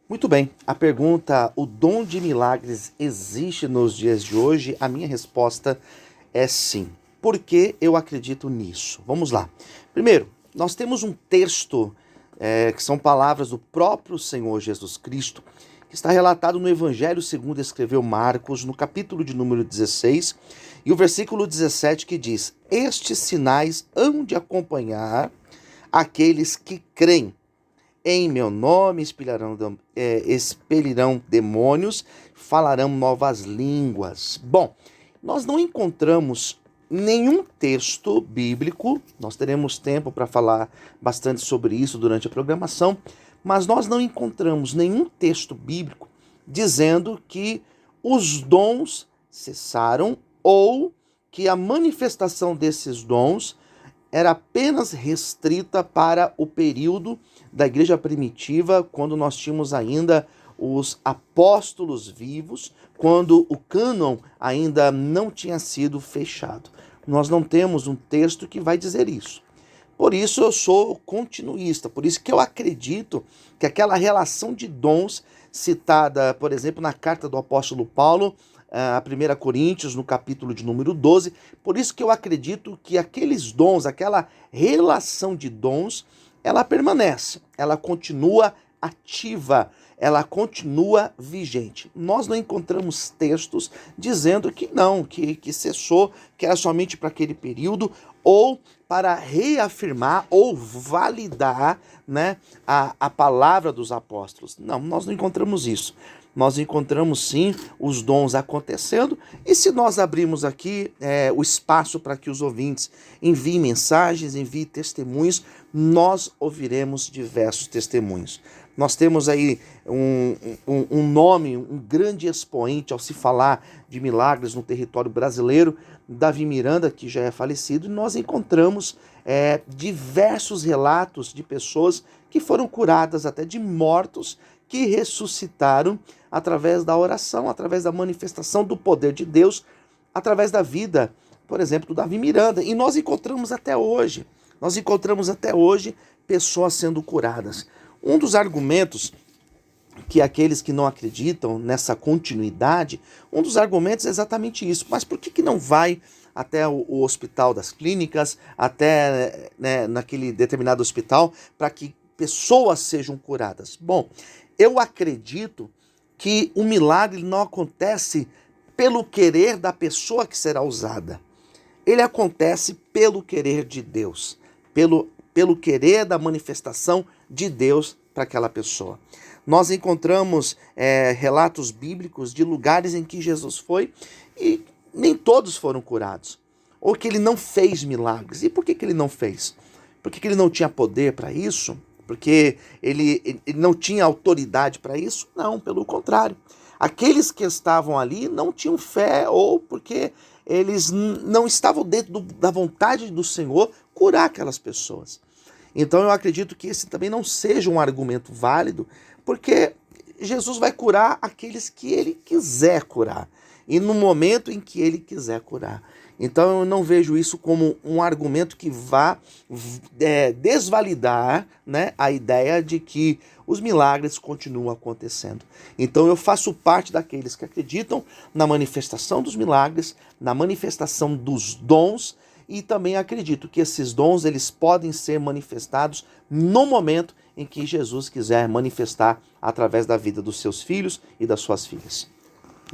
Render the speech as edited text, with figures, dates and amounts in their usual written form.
Muito bem, a pergunta, o dom de milagres existe nos dias de hoje? A minha resposta é sim. Por que eu acredito nisso? Vamos lá. Primeiro, nós temos um texto, que são palavras do próprio Senhor Jesus Cristo, que está relatado no Evangelho segundo escreveu Marcos, no capítulo de número 16, e o versículo 17 que diz: Estes sinais hão de acompanhar aqueles que creem. Em meu nome expelirão demônios, falarão novas línguas. Bom, nós não encontramos nenhum texto bíblico, nós teremos tempo para falar bastante sobre isso durante a programação, mas nós não encontramos nenhum texto bíblico dizendo que os dons cessaram ou que a manifestação desses dons era apenas restrita para o período da igreja primitiva, quando nós tínhamos ainda os apóstolos vivos, quando o cânon ainda não tinha sido fechado. Nós não temos um texto que vai dizer isso. Por isso eu sou continuista, por isso que eu acredito que aquela relação de dons citada, por exemplo, na carta do apóstolo Paulo, a 1 Coríntios, no capítulo de número 12, por isso que eu acredito que aqueles dons, aquela relação de dons, ela permanece, ela continua ativa, ela continua vigente. Nós não encontramos textos dizendo que não, que cessou, que era somente para aquele período, ou para reafirmar ou validar, né, a palavra dos apóstolos. Não, nós não encontramos isso. Nós encontramos sim os dons acontecendo, e se nós abrirmos aqui o espaço para que os ouvintes enviem mensagens, enviem testemunhos, nós ouviremos diversos testemunhos. Nós temos aí um nome, um grande expoente ao se falar de milagres no território brasileiro, Davi Miranda, que já é falecido, e nós encontramos diversos relatos de pessoas que foram curadas, até de mortos, que ressuscitaram através da oração, através da manifestação do poder de Deus, através da vida, por exemplo, do Davi Miranda. E nós encontramos até hoje pessoas sendo curadas. Um dos argumentos que aqueles que não acreditam nessa continuidade, um dos argumentos é exatamente isso. Mas por que não vai até o hospital das clínicas, até naquele determinado hospital, para que pessoas sejam curadas? Bom, eu acredito que o milagre não acontece pelo querer da pessoa que será usada. Ele acontece pelo querer de Deus, pelo querer da manifestação de Deus para aquela pessoa. Nós encontramos relatos bíblicos de lugares em que Jesus foi e nem todos foram curados, ou que ele não fez milagres. E por que ele não fez? Porque ele não tinha poder para isso? Porque ele não tinha autoridade para isso? Não, pelo contrário. Aqueles que estavam ali não tinham fé, ou porque eles não estavam dentro da vontade do Senhor curar aquelas pessoas. Então eu acredito que esse também não seja um argumento válido, porque Jesus vai curar aqueles que ele quiser curar, e no momento em que ele quiser curar. Então eu não vejo isso como um argumento que vá desvalidar, né, a ideia de que os milagres continuam acontecendo. Então eu faço parte daqueles que acreditam na manifestação dos milagres, na manifestação dos dons, e também acredito que esses dons eles podem ser manifestados no momento em que Jesus quiser manifestar através da vida dos seus filhos e das suas filhas.